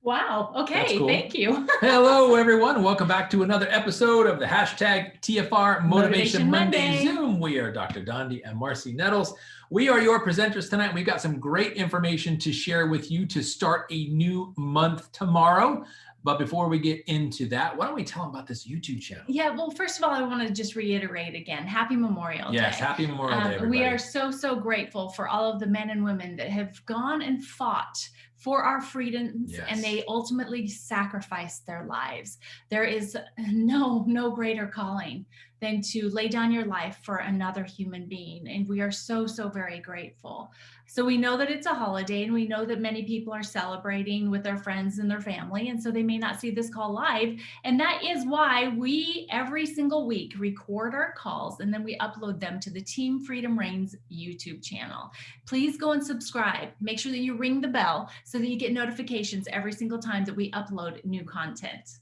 Wow. Okay. Cool. Thank you. Hello, everyone. Welcome back to another episode of the hashtag TFR Motivation Monday Zoom. We are Dr. Dondi and Marcy Nettles. We are your presenters tonight. We've got some great information to share with you to start a new month tomorrow. But before we get into that, why don't we tell them about this YouTube channel? Yeah, well, first of all, I want to just reiterate again, Happy Memorial Day. Yes, Happy Memorial Day, everybody. We are so grateful for all of the men and women that have gone and fought for our freedoms, Yes. and they ultimately sacrificed their lives. There is no greater calling than to lay down your life for another human being. And we are so very grateful. So we know that it's a holiday, and we know that many people are celebrating with their friends and their family. And so they may not see this call live. And that is why we every single week record our calls, and then we upload them to the Team Freedom Reigns YouTube channel. Please go and subscribe. Make sure that you ring the bell so that you get notifications every single time that we upload new content.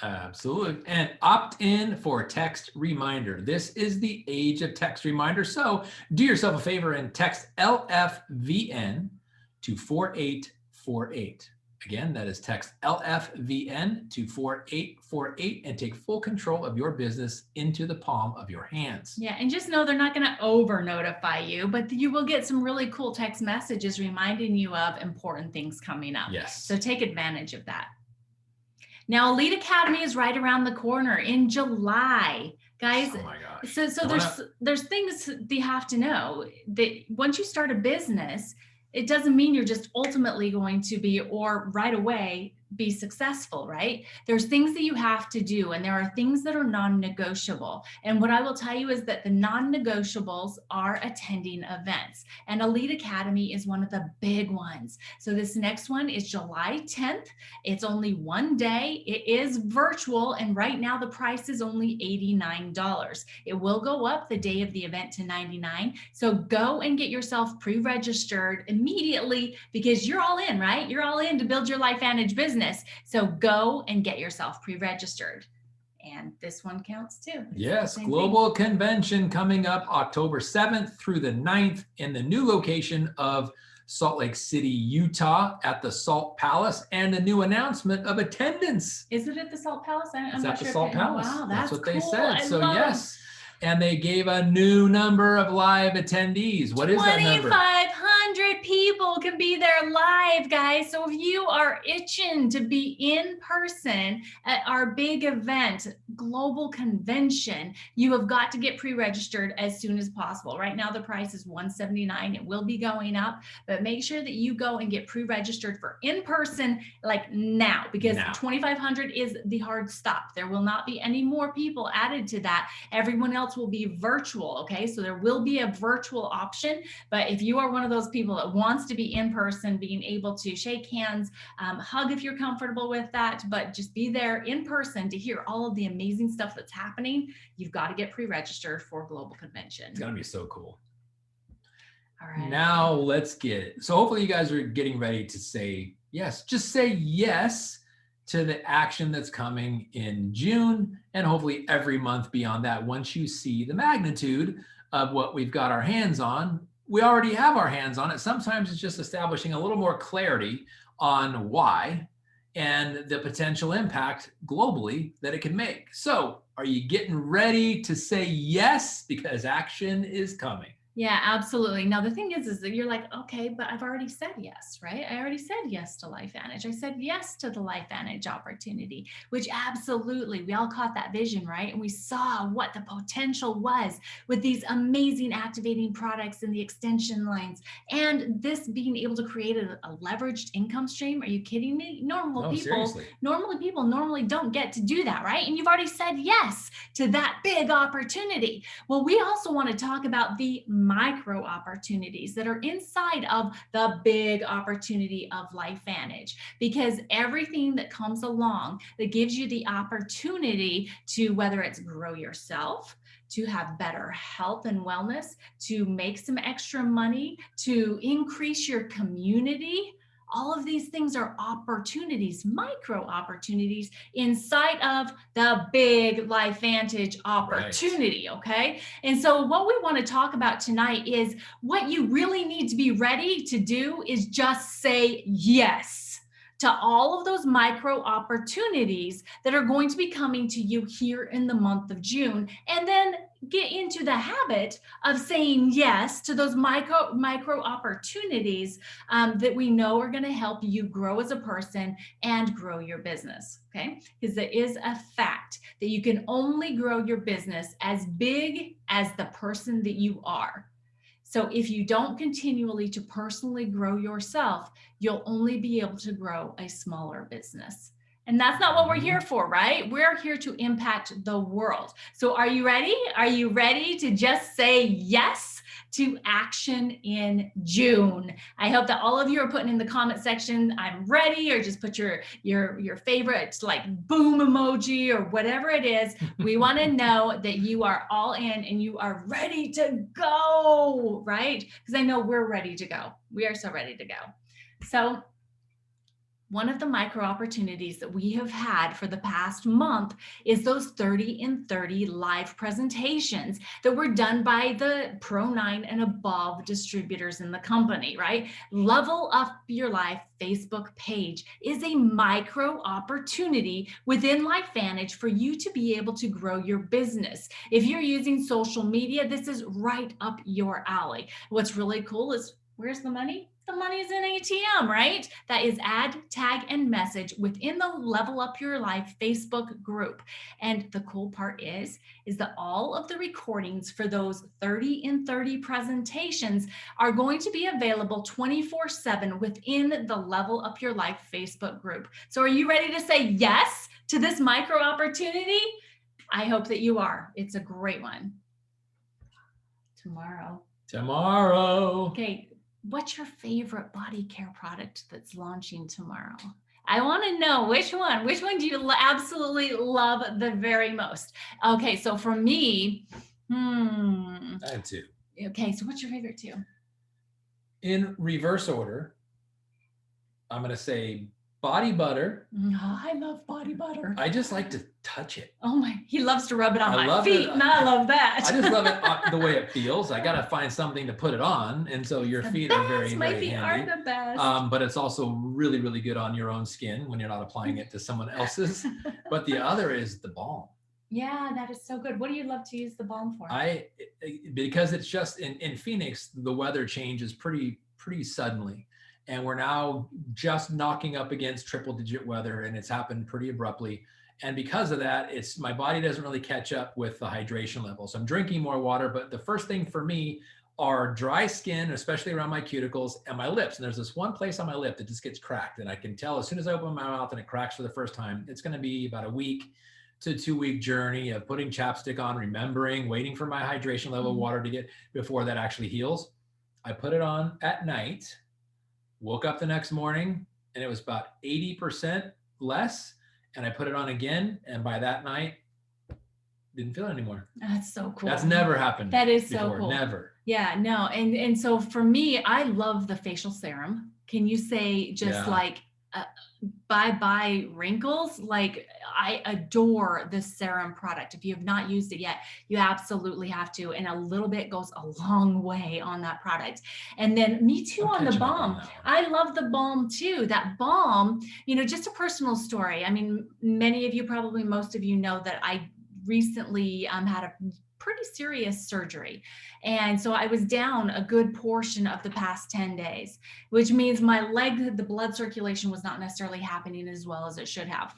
Absolutely. And opt in for text reminder. This is the age of text reminder. So do yourself a favor and text LFVN to 4848. Again, that is text LFVN to 4848 and take full control of your business into the palm of your hands. Yeah, and just know they're not going to over notify you, but you will get some really cool text messages reminding you of important things coming up. Yes. So take advantage of that. Now, Elite Academy is right around the corner in July. Guys, oh my gosh. So there's things that you have to know that once you start a business, it doesn't mean you're just ultimately going to be, or right away, be successful, right? There's things that you have to do, and there are things that are non-negotiable. And what I will tell you is that the non-negotiables are attending events, and Elite Academy is one of the big ones. So this next one is July 10th. It's only one day. It is virtual, and right now the price is only $89. It will go up the day of the event to $99. So go and get yourself pre-registered immediately, because you're all in, right? You're all in to build your LifeVantage business. So go and get yourself pre-registered. And this one counts too. Yes, Global Convention coming up October 7th through the 9th in the new location of Salt Lake City, Utah at the Salt Palace, and a new announcement of attendance. Is it at the Salt Palace? It's at the Salt Palace. Wow, that's what cool. they said. So yes. And they gave a new number of live attendees. What is that number? 2,500 people can be there live, guys. So if you are itching to be in person at our big event, Global Convention, you have got to get pre-registered as soon as possible. Right now, the price is $179. It will be going up, but make sure that you go and get pre-registered for in-person like now, because 2,500 is the hard stop. There will not be any more people added to that. Everyone else will be virtual. Okay. So there will be a virtual option, but if you are one of those people that wants to be in person, being able to shake hands, hug if you're comfortable with that, but just be there in person to hear all of the amazing stuff that's happening, you've got to get pre-registered for Global Convention. It's going to be so cool. All right. Now let's get it. So hopefully you guys are getting ready to say yes. Just say yes to the action that's coming in June, and hopefully every month beyond that. Once you see the magnitude of what we've got our hands on, we already have our hands on it. Sometimes it's just establishing a little more clarity on why and the potential impact globally that it can make. So are you getting ready to say yes? Because action is coming. Yeah, absolutely. Now, the thing is that you're like, okay, but I've already said yes, right? I already said yes to LifeVantage. I said yes to the LifeVantage opportunity, which absolutely, we all caught that vision, right? And we saw what the potential was with these amazing activating products and the extension lines, and this being able to create a leveraged income stream. Are you kidding me? Normally people don't get to do that, right? And you've already said yes to that big opportunity. Well, we also want to talk about the micro opportunities that are inside of the big opportunity of LifeVantage, because everything that comes along that gives you the opportunity to, whether it's grow yourself, to have better health and wellness, to make some extra money, to increase your community, All of these things are opportunities, micro opportunities inside of the big LifeVantage opportunity. Okay. And so, what we want to talk about tonight is what you really need to be ready to do is just say yes to all of those micro opportunities that are going to be coming to you here in the month of June. And then get into the habit of saying yes to those micro opportunities that we know are going to help you grow as a person and grow your business. Okay, because there is a fact that you can only grow your business as big as the person that you are. So if you don't continually to personally grow yourself, you'll only be able to grow a smaller business. And that's not what we're here for, right? We're here to impact the world. So are you ready? Are you ready to just say yes to action in June? I hope that all of you are putting in the comment section, I'm ready, or just put your favorite like boom emoji or whatever it is. We want to know that you are all in and you are ready to go, right? Because I know we're ready to go. We are so ready to go. So one of the micro opportunities that we have had for the past month is those 30 in 30 live presentations that were done by the Pro 9 and above distributors in the company, right? Level Up Your Life Facebook page is a micro opportunity within LifeVantage for you to be able to grow your business. If you're using social media, this is right up your alley. What's really cool is, where's the money? The money is in ATM, right? That is add, tag, and message within the Level Up Your Life Facebook group. And the cool part is that all of the recordings for those 30 in 30 presentations are going to be available 24/7 within the Level Up Your Life Facebook group. So are you ready to say yes to this micro opportunity? I hope that you are. It's a great one. Tomorrow. Okay. What's your favorite body care product that's launching tomorrow? I want to know which one. Which one do you absolutely love the very most? Okay, so for me, I have two. Okay, so what's your favorite two? In reverse order, I'm going to say body butter. Oh, I love body butter. I just like to touch it. Oh my, he loves to rub it on my feet, and I love that. I just love it the way it feels. I got to find something to put it on. And so your feet are very, my very feet handy. are the best. But it's also really, really good on your own skin when you're not applying it to someone else's. But the other is the balm. Yeah, that is so good. What do you love to use the balm for? Because it's just in Phoenix, the weather changes pretty suddenly. And we're now just knocking up against triple digit weather, and it's happened pretty abruptly. And because of that, my body doesn't really catch up with the hydration levels. I'm drinking more water, but the first thing for me are dry skin, especially around my cuticles and my lips. And there's this one place on my lip that just gets cracked. And I can tell as soon as I open my mouth and it cracks for the first time, it's going to be about a week to 2 week journey of putting chapstick on, remembering, waiting for my hydration level of water to get before that actually heals. I put it on at night. Woke up the next morning and it was about 80% less. And I put it on again. And by that night, didn't feel it anymore. That's so cool. That's never happened. That is before. So cool. Never. Yeah, no. And so for me, I love the facial serum. Can you say just like bye-bye wrinkles? Like, I adore this serum product. If you have not used it yet, you absolutely have to. And a little bit goes a long way on that product. And then me too on the balm. I love the balm too. That balm, just a personal story. I mean, many of you, probably most of you know that I recently had a pretty serious surgery. And so I was down a good portion of the past 10 days, which means my leg, the blood circulation was not necessarily happening as well as it should have.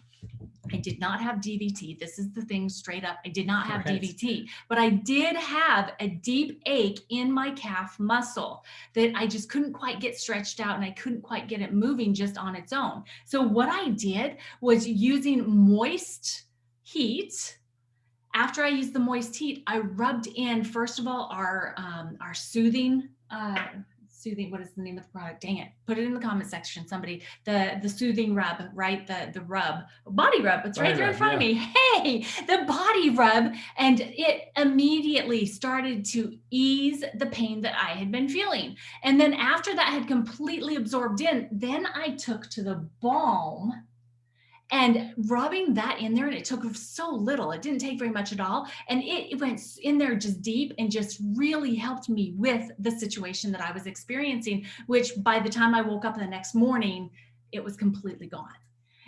I did not have DVT. This is the thing straight up. I did not have DVT, but I did have a deep ache in my calf muscle that I just couldn't quite get stretched out and I couldn't quite get it moving just on its own. So what I did was using moist heat. After I used the moist heat, I rubbed in, first of all, our soothing soothing, what is the name of the product? Dang it. Put it in the comment section. Somebody, the soothing rub, right? The rub, body rub. It's right there in front of me. Hey, the body rub. And it immediately started to ease the pain that I had been feeling. And then after that had completely absorbed in, then I took to the balm and rubbing that in there, and it took so little. It didn't take very much at all. And it went in there just deep and just really helped me with the situation that I was experiencing, which by the time I woke up the next morning, it was completely gone.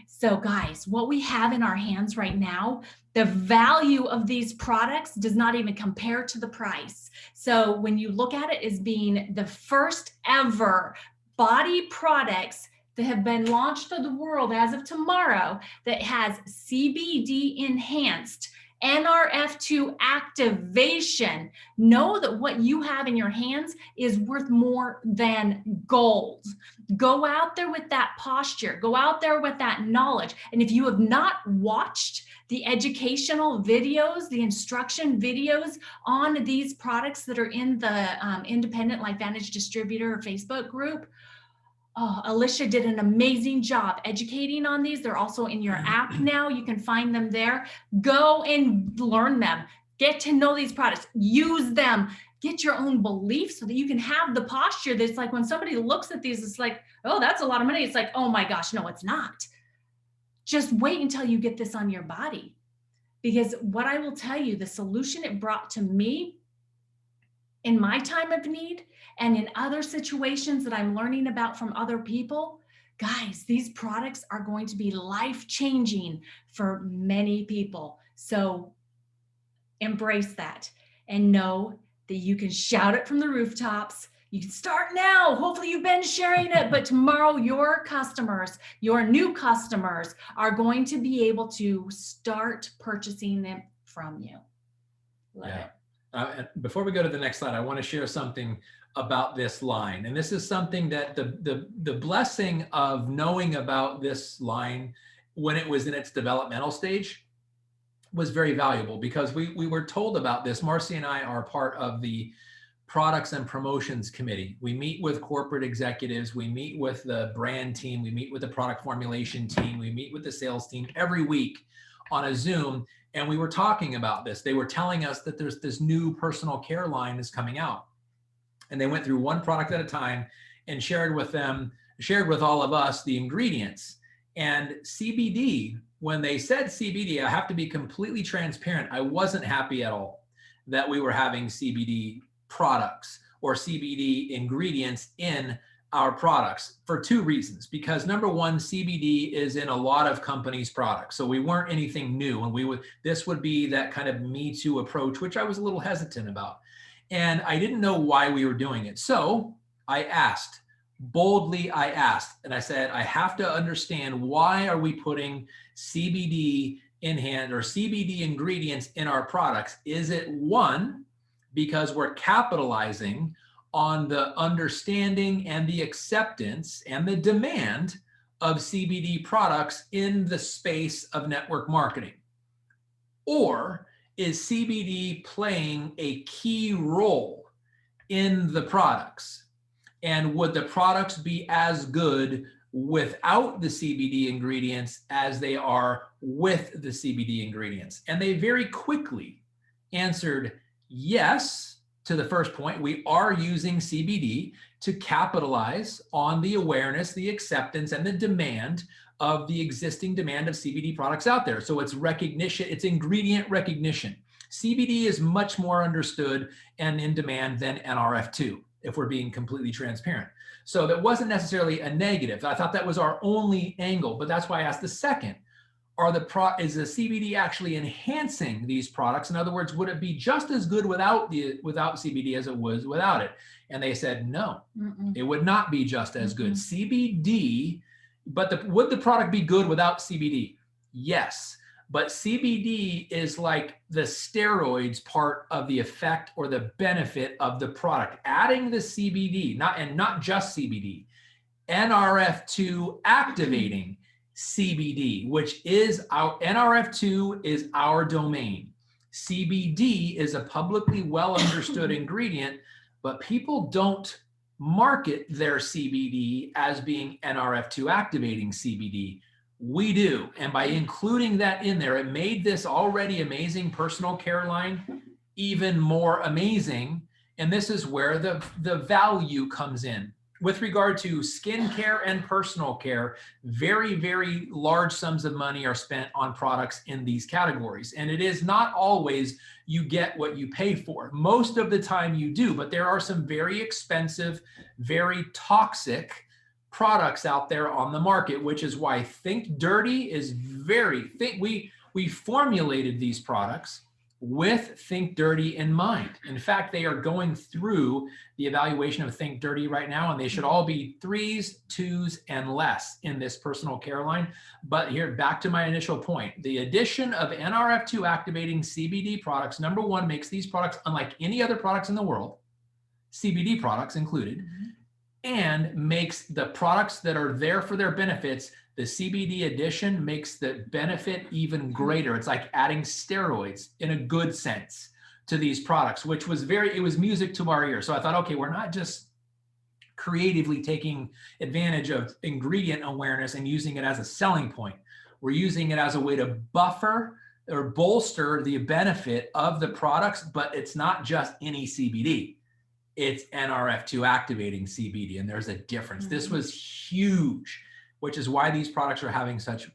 So guys, what we have in our hands right now, the value of these products does not even compare to the price. So when you look at it as being the first ever body products that have been launched to the world as of tomorrow that has CBD enhanced NRF2 activation, know that what you have in your hands is worth more than gold. Go out there with that posture, go out there with that knowledge. And if you have not watched the educational videos, the instruction videos on these products that are in the Independent LifeVantage Distributor Facebook group, oh, Alicia did an amazing job educating on these. They're also in your app now. You can find them there. Go and learn them. Get to know these products. Use them. Get your own beliefs so that you can have the posture that's like when somebody looks at these, it's like, oh, that's a lot of money. It's like, oh my gosh, no, it's not. Just wait until you get this on your body. Because what I will tell you, the solution it brought to me in my time of need and in other situations that I'm learning about from other people, guys, these products are going to be life-changing for many people. So embrace that and know that you can shout it from the rooftops. You can start now. Hopefully you've been sharing it, but tomorrow your customers, your new customers are going to be able to start purchasing them from you. Love it. Before we go to the next slide, I want to share something about this line. And this is something that the blessing of knowing about this line when it was in its developmental stage was very valuable, because we were told about this. Marcy and I are part of the products and promotions committee. We meet with corporate executives, we meet with the brand team, we meet with the product formulation team, we meet with the sales team every week on a Zoom. And we were talking about this. They were telling us that there's this new personal care line that's coming out. And they went through one product at a time and shared with all of us the ingredients. And CBD, when they said CBD, I have to be completely transparent. I wasn't happy at all that we were having CBD products or CBD ingredients in our products for two reasons. Because number one, CBD is in a lot of companies' products. So we weren't anything new. And this would be that kind of Me Too approach, which I was a little hesitant about. And I didn't know why we were doing it. So I asked, boldly I asked, and I said, I have to understand, why are we putting CBD in hand or CBD ingredients in our products? Is it one, because we're capitalizing on the understanding and the acceptance and the demand of CBD products in the space of network marketing? Or is CBD playing a key role in the products? And would the products be as good without the CBD ingredients as they are with the CBD ingredients? And they very quickly answered yes to the first point. We are using CBD to capitalize on the awareness, the acceptance, and the demand of the existing demand of CBD products out there. So it's recognition, it's ingredient recognition. CBD is much more understood and in demand than NRF2, if we're being completely transparent. So that wasn't necessarily a negative. I thought that was our only angle, but that's why I asked the second. Is the CBD actually enhancing these products? In other words, would it be just as good without CBD as it was without it? And they said no, it would not be just as good. CBD, but would the product be good without CBD? Yes, but CBD is like the steroids part of the effect or the benefit of the product. Adding the CBD, not just CBD, NRF2 activating CBD, which is our NRF2 is our domain. CBD is a publicly well understood ingredient, but people don't market their CBD as being NRF2 activating CBD. We do. And by including that in there, it made this already amazing personal care line even more amazing. And this is where the value comes in. With regard to skincare and personal care, very, very large sums of money are spent on products in these categories. And it is not always you get what you pay for. Most of the time you do, but there are some very expensive, very toxic products out there on the market, which is why Think Dirty is we formulated these products with Think Dirty in mind. In fact, they are going through the evaluation of Think Dirty right now, and they should all be 3s, 2s, and less in this personal care line. But here, back to my initial point, the addition of NRF2 activating CBD products, number one, makes these products unlike any other products in the world, CBD products included, and makes the products that are there for their benefits, the CBD addition makes the benefit even greater. It's like adding steroids in a good sense to these products, which was it was music to our ears. So I thought, okay, we're not just creatively taking advantage of ingredient awareness and using it as a selling point. We're using it as a way to buffer or bolster the benefit of the products, but it's not just any CBD. It's NRF2 activating CBD, and there's a difference. This was huge, which is why these products are having such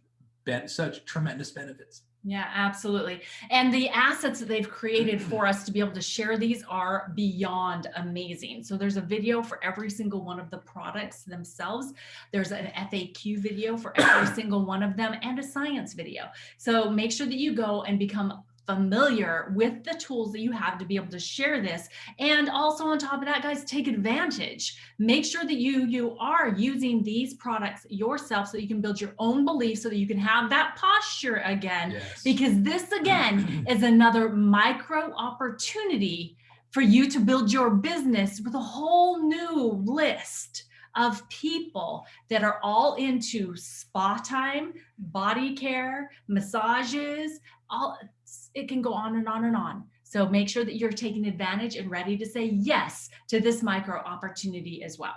tremendous benefits. Yeah, absolutely. And the assets that they've created for us to be able to share these are beyond amazing. So there's a video for every single one of the products themselves. There's an FAQ video for every single one of them and a science video. So make sure that you go and become familiar with the tools that you have to be able to share this. And also on top of that, guys, take advantage. Make sure that you are using these products yourself so that you can build your own belief, so that you can have that posture again. Yes. Because this again is another micro opportunity for you to build your business with a whole new list of people that are all into spa time, body care, massages, it can go on and on and on. So make sure that you're taking advantage and ready to say yes to this micro opportunity as well.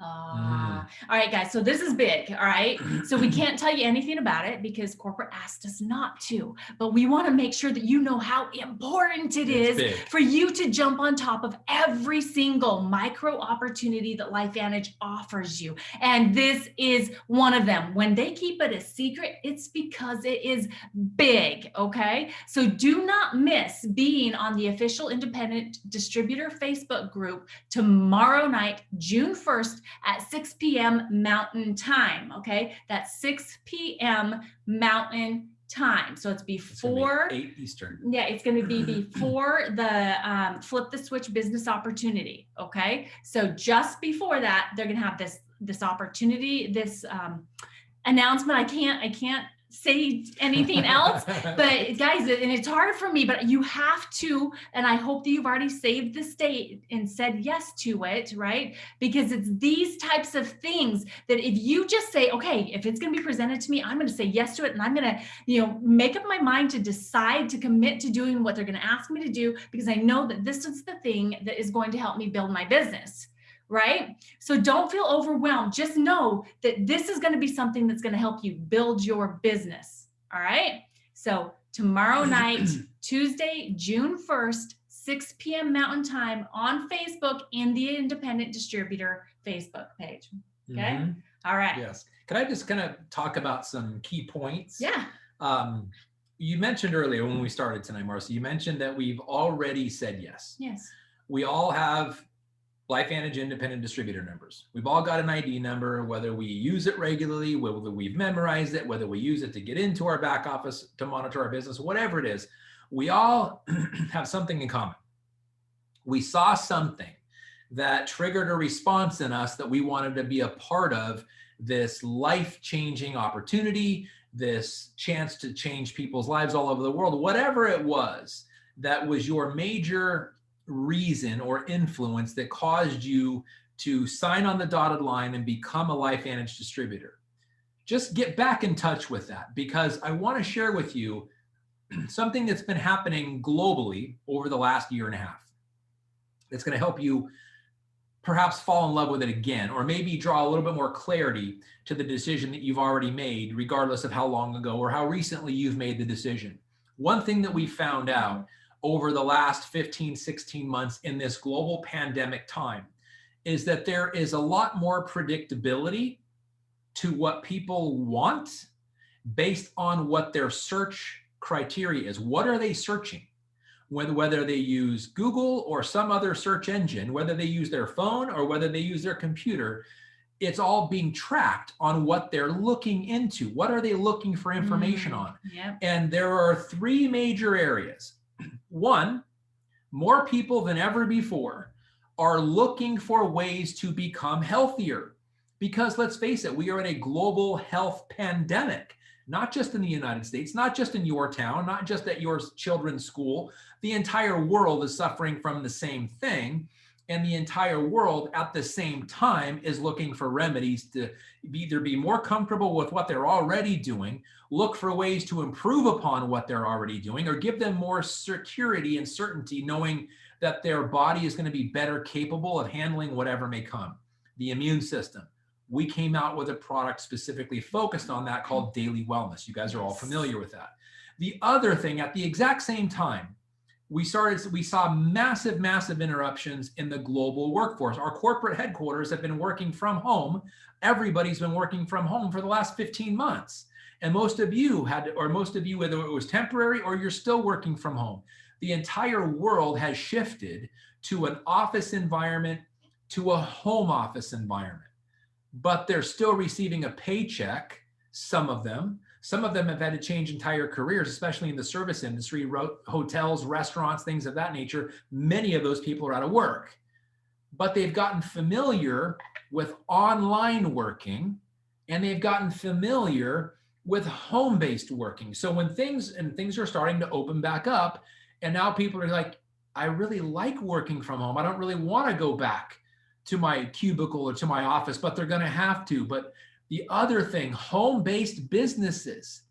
All right, guys. So this is big. All right. So we can't tell you anything about it because corporate asked us not to, but we want to make sure that you know how important it is for you to jump on top of every single micro opportunity that LifeVantage offers you. And this is one of them. When they keep it a secret, it's because it is big. Okay. So do not miss being on the official independent distributor Facebook group tomorrow night, June 1st, at 6 p.m. Mountain Time. Okay, that's 6 p.m. Mountain Time. So it's before 8 Eastern. Yeah, it's going to be before the Flip the Switch business opportunity. Okay, so just before that, they're going to have this opportunity, this announcement. I can't say anything else, but guys, and it's hard for me, but you have to, and I hope that you've already saved the date and said yes to it, right? Because it's these types of things that if you just say, okay, if it's going to be presented to me, I'm going to say yes to it. And I'm going to, make up my mind to decide to commit to doing what they're going to ask me to do, because I know that this is the thing that is going to help me build my business. Right? So don't feel overwhelmed. Just know that this is going to be something that's going to help you build your business. All right. So tomorrow night, Tuesday, June 1st, 6 p.m. Mountain Time on Facebook in the Independent Distributor Facebook page. Okay. All right. Yes. Can I just kind of talk about some key points? Yeah. You mentioned earlier when we started tonight, Marcy, you mentioned that we've already said yes. Yes. We all have LifeVantage independent distributor numbers. We've all got an ID number, whether we use it regularly, whether we've memorized it, whether we use it to get into our back office to monitor our business, whatever it is, we all have something in common. We saw something that triggered a response in us that we wanted to be a part of this life-changing opportunity, this chance to change people's lives all over the world, whatever it was that was your major reason or influence that caused you to sign on the dotted line and become a LifeVantage distributor. Just get back in touch with that, because I want to share with you something that's been happening globally over the last year and a half. It's going to help you perhaps fall in love with it again, or maybe draw a little bit more clarity to the decision that you've already made, regardless of how long ago or how recently you've made the decision. One thing that we found out over the last 15, 16 months in this global pandemic time is that there is a lot more predictability to what people want based on what their search criteria is. What are they searching? Whether they use Google or some other search engine, whether they use their phone or whether they use their computer, it's all being tracked on what they're looking into. What are they looking for information on? Yep. And there are three major areas. One, more people than ever before are looking for ways to become healthier. Because let's face it, we are in a global health pandemic, not just in the United States, not just in your town, not just at your children's school. The entire world is suffering from the same thing. And the entire world at the same time is looking for remedies to either be more comfortable with what they're already doing, look for ways to improve upon what they're already doing, or give them more security and certainty, knowing that their body is going to be better capable of handling whatever may come. The immune system. We came out with a product specifically focused on that called Daily Wellness. You guys are all familiar with that. The other thing, at the exact same time, we saw massive interruptions in the global workforce. Our corporate headquarters have been working from home. Everybody's been working from home for the last 15 months. And most of you, whether it was temporary or you're still working from home, the entire world has shifted to an office environment, to a home office environment. But they're still receiving a paycheck, some of them. Some of them have had to change entire careers, especially in the service industry, hotels, restaurants, things of that nature. Many of those people are out of work. But they've gotten familiar with online working, and they've gotten familiar with home-based working. So when things are starting to open back up, and now people are like, I really like working from home. I don't really want to go back to my cubicle or to my office, but they're going to have to. But the other thing, home-based businesses,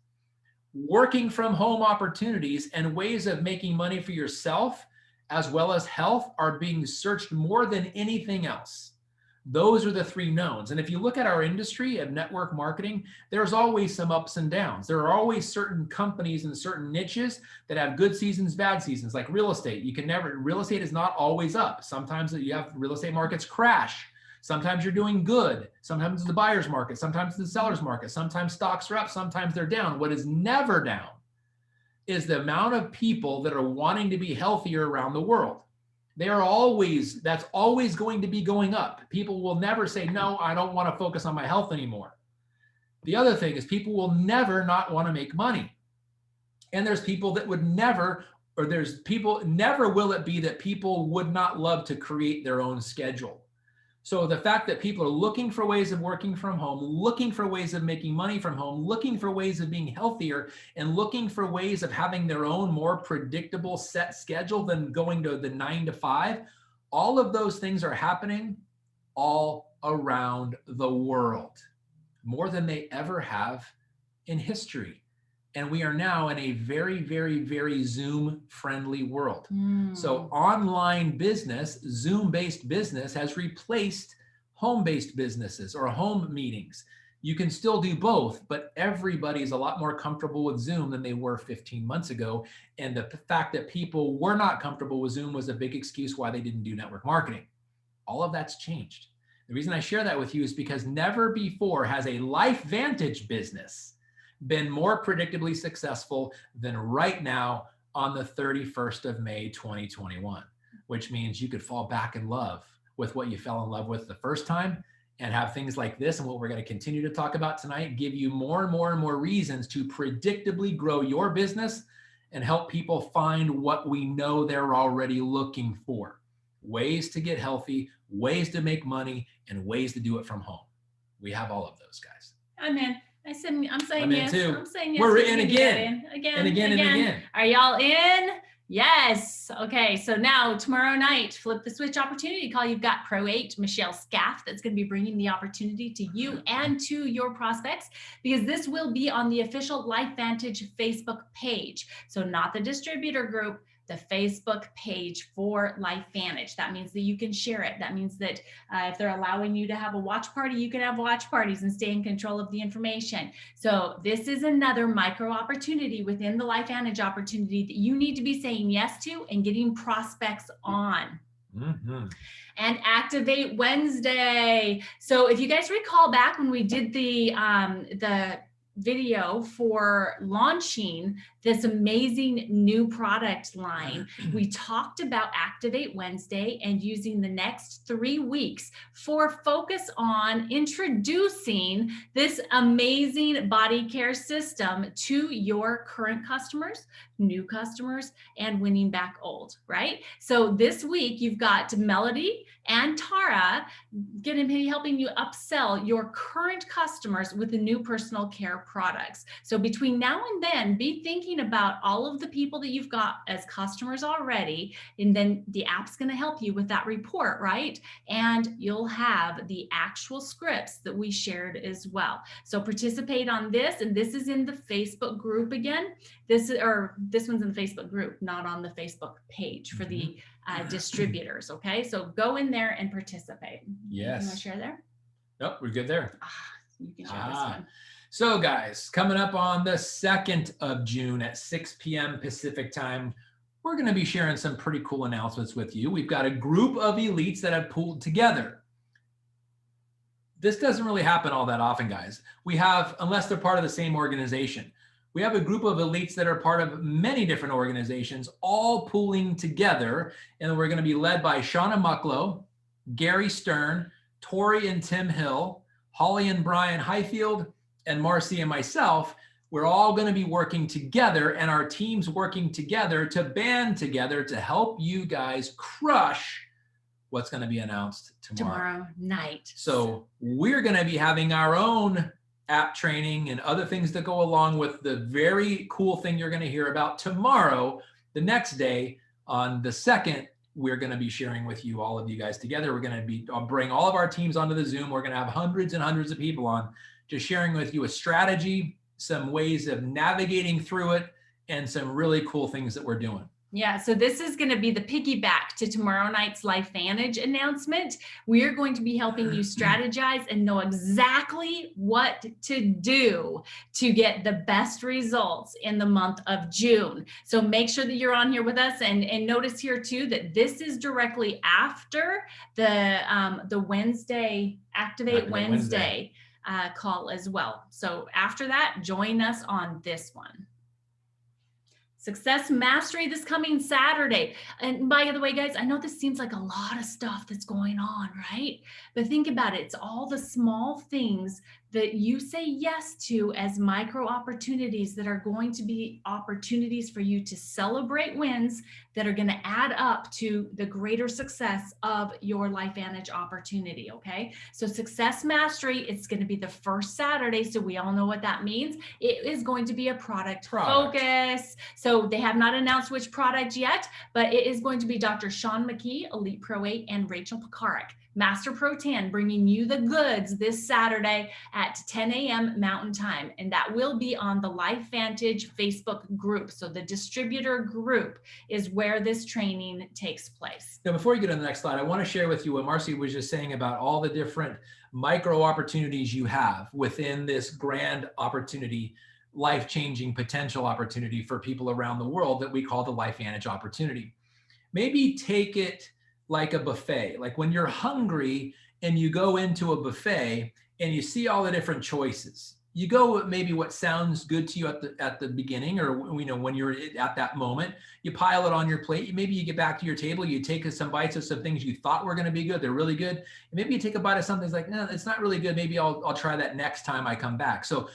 working from home opportunities and ways of making money for yourself as well as health are being searched more than anything else. Those are the three knowns. And if you look at our industry of network marketing, there's always some ups and downs. There are always certain companies and certain niches that have good seasons, bad seasons, like real estate. Real estate is not always up. Sometimes you have real estate markets crash. Sometimes you're doing good. Sometimes it's the buyer's market. Sometimes it's the seller's market. Sometimes stocks are up. Sometimes they're down. What is never down is the amount of people that are wanting to be healthier around the world. That's always going to be going up. People will never say, no, I don't want to focus on my health anymore. The other thing is people will never not want to make money. And there's people that would never, or never will it be that people would not love to create their own schedule. So the fact that people are looking for ways of working from home, looking for ways of making money from home, looking for ways of being healthier, and looking for ways of having their own more predictable set schedule than going to the 9 to 5, all of those things are happening all around the world, more than they ever have in history. And we are now in a very, very, very Zoom-friendly world. So online business, Zoom-based business has replaced home-based businesses or home meetings. You can still do both, but everybody's a lot more comfortable with Zoom than they were 15 months ago. And the fact that people were not comfortable with Zoom was a big excuse why they didn't do network marketing. All of that's changed. The reason I share that with you is because never before has a LifeVantage business been more predictably successful than right now on the 31st of May, 2021, which means you could fall back in love with what you fell in love with the first time and have things like this and what we're going to continue to talk about tonight give you more and more reasons to predictably grow your business and help people find what we know they're already looking for. Ways to get healthy, ways to make money, and ways to do it from home. We have all of those, guys. I'm in. I'm saying I'm yes. in too. I'm saying yes. We're in again. Again. And again. Are y'all in? Yes. Okay. So now tomorrow night, flip the switch opportunity call. You've got Pro 8, Michelle Scaff, that's going to be bringing the opportunity to you and to your prospects, because this will be on the official LifeVantage Facebook page. So not the distributor group, the Facebook page for LifeVantage. That means that you can share it. That means that if they're allowing you to have a watch party, you can have watch parties and stay in control of the information. So this is another micro opportunity within the LifeVantage opportunity that you need to be saying yes to and getting prospects on. Mm-hmm. And Activate Wednesday. So if you guys recall back when we did the video for launching this amazing new product line, we talked about Activate Wednesday and using the next 3 weeks for focus on introducing this amazing body care system to your current customers, new customers, and winning back old, right? So this week you've got Melody and Tara going to be helping you upsell your current customers with the new personal care products. So between now and then, be thinking about all of the people that you've got as customers already, and then the app's going to help you with that report, right? And you'll have the actual scripts that we shared as well. So participate on this, and this is in the Facebook group again. This one's in the Facebook group, not on the Facebook page for the distributors. Okay, so go in there and participate. Yes. You want to share there? Nope, we're good there. You can share this one. So guys, coming up on the 2nd of June at 6 p.m. Pacific time, we're going to be sharing some pretty cool announcements with you. We've got a group of elites that have pulled together. This doesn't really happen all that often, guys. We have, unless they're part of the same organization, we have a group of elites that are part of many different organizations, all pooling together. And we're going to be led by Shauna Mucklow, Gary Stern, Tori and Tim Hill, Holly and Brian Highfield, and Marcy and myself. We're all going to be working together, and our team's working together to band together to help you guys crush what's going to be announced tomorrow night. So we're going to be having our own app training and other things that go along with the very cool thing you're going to hear about tomorrow. The next day, on the 2nd, we're going to be sharing with you, all of you guys together. We're going to be bring all of our teams onto the Zoom. We're going to have hundreds and hundreds of people on, just sharing with you a strategy, some ways of navigating through it, and some really cool things that we're doing. Yeah, so this is going to be the piggyback to tomorrow night's LifeVantage announcement. We are going to be helping you strategize and know exactly what to do to get the best results in the month of June. So make sure that you're on here with us, and notice here too that this is directly after the Wednesday, Activate Wednesday call as well. So after that, join us on this one. Success Mastery this coming Saturday. And by the way, guys, I know this seems like a lot of stuff that's going on, right? But think about it. It's all the small things that you say yes to as micro opportunities that are going to be opportunities for you to celebrate wins that are going to add up to the greater success of your LifeVantage opportunity, okay? So Success Mastery, it's going to be the first Saturday, so we all know what that means. It is going to be a product focus. So they have not announced which product yet, but it is going to be Dr. Sean McKee, Elite Pro 8, and Rachel Pekarik, Master Pro 10, bringing you the goods this Saturday at 10 a.m. Mountain Time. And that will be on the LifeVantage Facebook group. So the distributor group is where this training takes place. Now, before you get on the next slide, I want to share with you what Marcy was just saying about all the different micro opportunities you have within this grand opportunity, life-changing potential opportunity for people around the world that we call the LifeVantage opportunity. Maybe take it like a buffet, like when you're hungry and you go into a buffet and you see all the different choices. You go with maybe what sounds good to you at the beginning, or when you're at that moment, you pile it on your plate. Maybe you get back to your table, you take some bites of some things you thought were going to be good. They're really good. And maybe you take a bite of something that's like, no, it's not really good. Maybe I'll try that next time I come back. So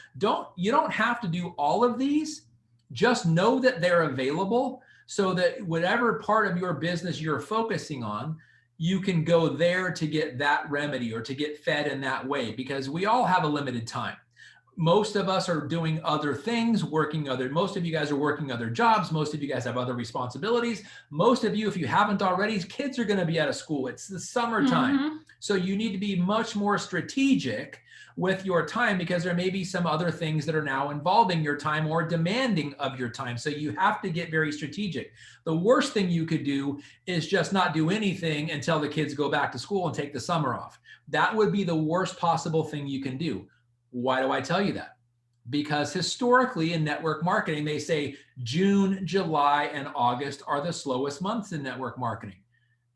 you don't have to do all of these. Just know that they're available, so that whatever part of your business you're focusing on, you can go there to get that remedy or to get fed in that way, because we all have a limited time. most of us are doing other things, most of you guys are working other jobs. Most of you guys have other responsibilities. Most of you, if you haven't already, kids are going to be out of school. It's the summertime. Mm-hmm. So you need to be much more strategic with your time, because there may be some other things that are now involving your time or demanding of your time. So you have to get very strategic. The worst thing you could do is just not do anything until the kids go back to school and take the summer off. That would be the worst possible thing you can do. Why do I tell you that? Because historically in network marketing, they say June, July, and August are the slowest months in network marketing.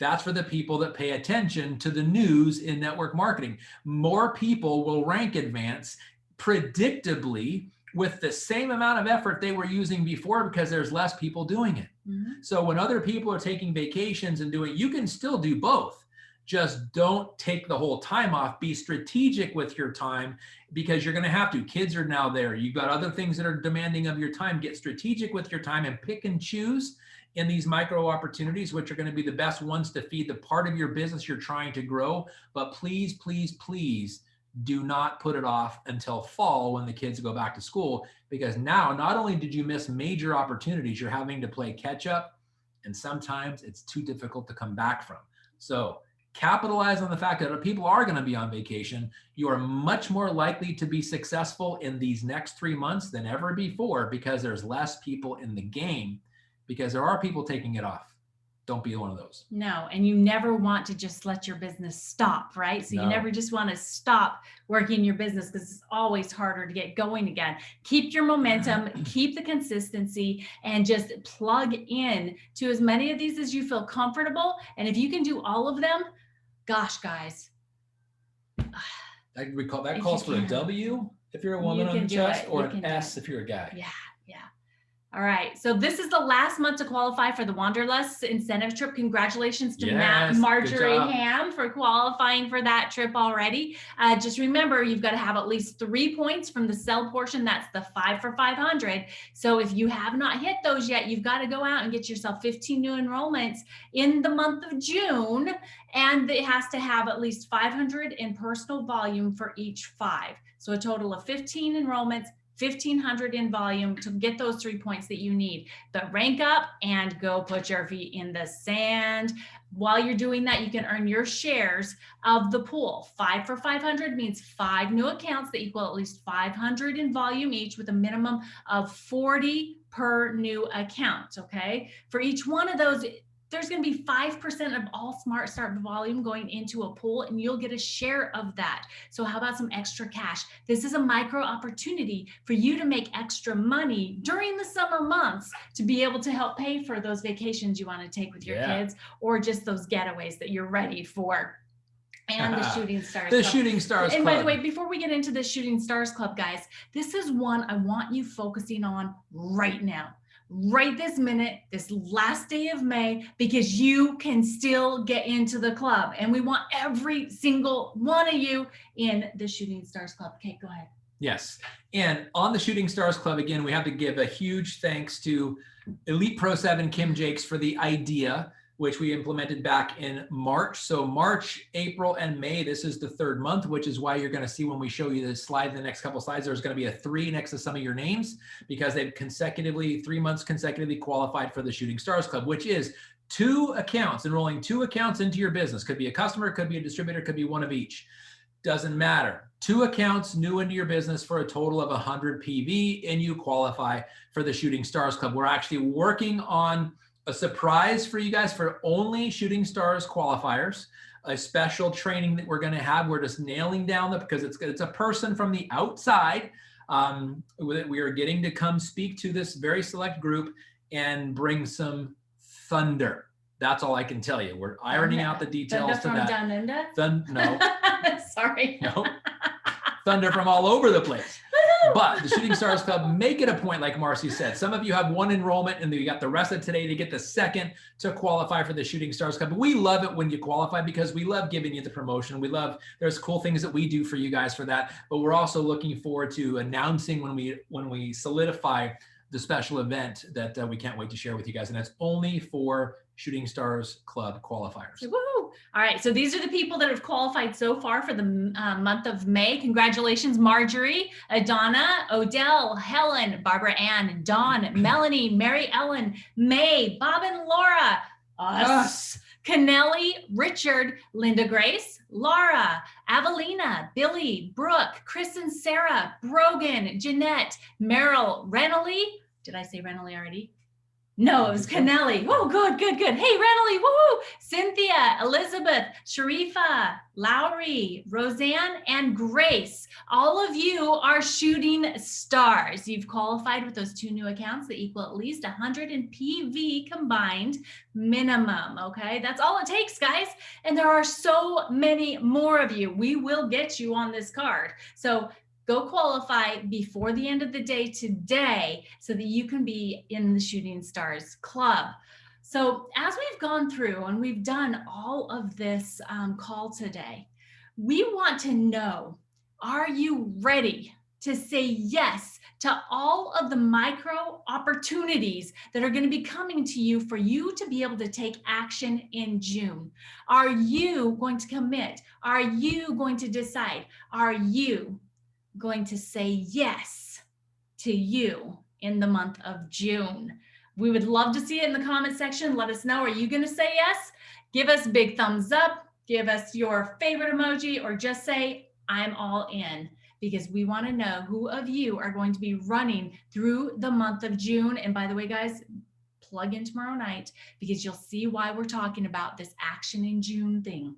That's for the people that pay attention to the news in network marketing. More people will rank advance predictably with the same amount of effort they were using before, because there's less people doing it. Mm-hmm. So when other people are taking vacations and doing, you can still do both. Just don't take the whole time off. Be strategic with your time, because you're going to have to. Kids are now there. You've got other things that are demanding of your time. Get strategic with your time and pick and choose in these micro opportunities, which are going to be the best ones to feed the part of your business you're trying to grow. But please, please, please do not put it off until fall when the kids go back to school, because now not only did you miss major opportunities, you're having to play catch up, and sometimes it's too difficult to come back from. So capitalize on the fact that people are going to be on vacation. You are much more likely to be successful in these next 3 months than ever before, because there's less people in the game, because there are people taking it off. Don't be one of those. No, and you never want to just let your business stop, right? So No. you never just want to stop working your business, because it's always harder to get going again. Keep your momentum, keep the consistency, and just plug in to as many of these as you feel comfortable. And if you can do all of them, gosh, guys. That calls for a W if you're a woman on the chest, or an S if you're a guy. Yeah. All right. So this is the last month to qualify for the Wanderlust incentive trip. Congratulations to Matt and Marjorie Ham for qualifying for that trip already. Just remember, you've got to have at least 3 points from the sell portion. That's the 5 for 500. So if you have not hit those yet, you've got to go out and get yourself 15 new enrollments in the month of June. And it has to have at least 500 in personal volume for each 5. So a total of 15 enrollments, 1,500 in volume to get those 3 points that you need. But rank up and go put your feet in the sand. While you're doing that, you can earn your shares of the pool. 5 for 500 means 5 new accounts that equal at least 500 in volume each, with a minimum of 40 per new account. Okay. For each one of those, there's going to be 5% of all Smart Start volume going into a pool, and you'll get a share of that. So how about some extra cash? This is a micro opportunity for you to make extra money during the summer months to be able to help pay for those vacations you want to take with your kids, or just those getaways that you're ready for. And the Shooting Stars Club. Shooting Stars Club. And by the way, before we get into the Shooting Stars Club, guys, this is one I want you focusing on right now. Right this minute, this last day of May, because you can still get into the club, and we want every single one of you in the Shooting Stars Club. Okay, go ahead. Yes. And on the Shooting Stars Club, again, we have to give a huge thanks to Elite Pro 7 Kim Jakes for the idea, which we implemented back in March. So March, April, and May, this is the 3rd month, which is why you're going to see when we show you this slide, the next couple slides, there's going to be a 3 next to some of your names, because they've 3 months consecutively qualified for the Shooting Stars Club, which is 2 accounts, enrolling 2 accounts into your business. Could be a customer, could be a distributor, could be one of each. Doesn't matter. 2 accounts new into your business for a total of 100 PV, and you qualify for the Shooting Stars Club. We're actually working on a surprise for you guys for only Shooting Stars qualifiers, a special training that we're going to have. We're just nailing down because it's a person from the outside. We are getting to come speak to this very select group and bring some thunder. That's all I can tell you. We're ironing out the details to that. Thunder from No. Sorry. No. Thunder from all over the place. But the Shooting Stars Club, make it a point, like Marcy said. Some of you have 1 enrollment, and you got the rest of today to get the 2nd to qualify for the Shooting Stars Club. We love it when you qualify, because we love giving you the promotion. There's cool things that we do for you guys for that. But we're also looking forward to announcing when we solidify the special event that we can't wait to share with you guys. And that's only for Shooting Stars Club qualifiers. Woo! All right, so these are the people that have qualified so far for the month of May. Congratulations, Marjorie, Adonna, Odell, Helen, Barbara Ann, Dawn, Melanie, Mary Ellen, May, Bob and Laura, us, Kennelly, Richard, Linda Grace, Laura, Avelina, Billy, Brooke, Chris and Sarah, Brogan, Jeanette, Meryl, Renally. Did I say Renally already? No, it was Kennelly. Oh, good. Hey, Renally, woo! Cynthia, Elizabeth, Sharifa, Lowry, Roseanne, and Grace. All of you are shooting stars. You've qualified with those 2 new accounts that equal at least 100 in PV combined minimum, okay? That's all it takes, guys. And there are so many more of you. We will get you on this card. So go qualify before the end of the day today so that you can be in the Shooting Stars Club. So as we've gone through and we've done all of this call today, we want to know, are you ready to say yes to all of the micro opportunities that are going to be coming to you for you to be able to take action in June? Are you going to commit? Are you going to decide? Are you going to say yes to you in the month of June? We would love to see it in the comment section. Let us know. Are you going to say yes? Give us a big thumbs up. Give us your favorite emoji, or just say, I'm all in, because we want to know who of you are going to be running through the month of June. And by the way, guys, plug in tomorrow night, because you'll see why we're talking about this action in June thing.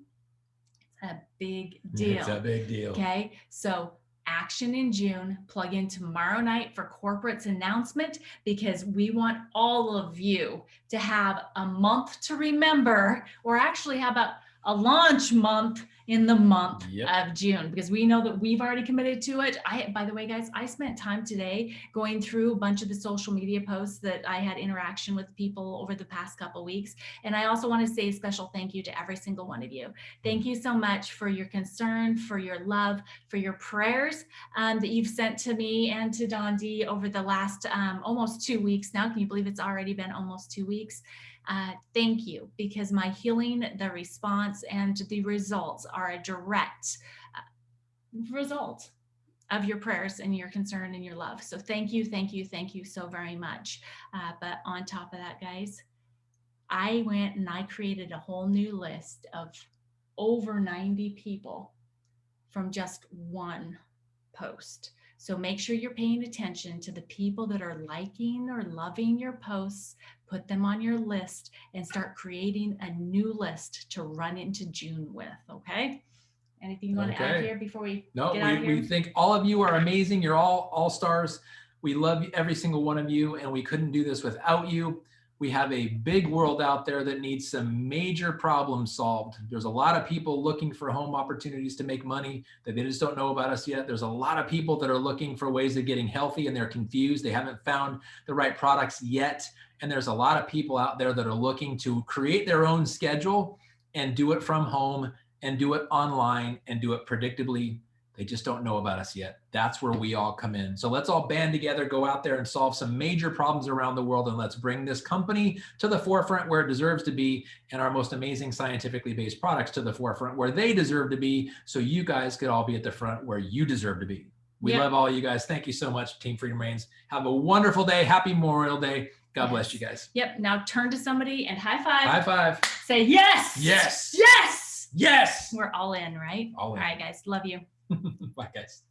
It's a big deal. It's a big deal. Okay. So action in June, plug in tomorrow night for corporate's announcement, because we want all of you to have a month to remember, or actually how about a launch month in the month of June, because we know that we've already committed to it. By the way, guys, I spent time today going through a bunch of the social media posts that I had interaction with people over the past couple of weeks. And I also want to say a special thank you to every single one of you. Thank you so much for your concern, for your love, for your prayers that you've sent to me and to Dondi over the last almost 2 weeks now. Can you believe it's already been almost 2 weeks? Thank you, because my healing, the response, and the results are a direct result of your prayers and your concern and your love. So thank you so very much. But on top of that, guys, I went and I created a whole new list of over 90 people from just one post. So make sure you're paying attention to the people that are liking or loving your posts. Put them on your list and start creating a new list to run into June with, okay? Anything you want to add here before we get out of here? We think all of you are amazing. You're all stars. We love every single one of you, and we couldn't do this without you. We have a big world out there that needs some major problems solved. There's a lot of people looking for home opportunities to make money that they just don't know about us yet. There's a lot of people that are looking for ways of getting healthy, and they're confused. They haven't found the right products yet. And there's a lot of people out there that are looking to create their own schedule and do it from home and do it online and do it predictably. They just don't know about us yet. That's where we all come in. So let's all band together, go out there and solve some major problems around the world. And let's bring this company to the forefront where it deserves to be, and our most amazing scientifically based products to the forefront where they deserve to be. So you guys could all be at the front where you deserve to be. We love all you guys. Thank you so much, Team Freedom Reigns. Have a wonderful day. Happy Memorial Day. God bless you guys. Yep. Now turn to somebody and high five. High five. Say yes. Yes. Yes. Yes. We're all in, right? All in. All right, guys. Love you. Bye, guys.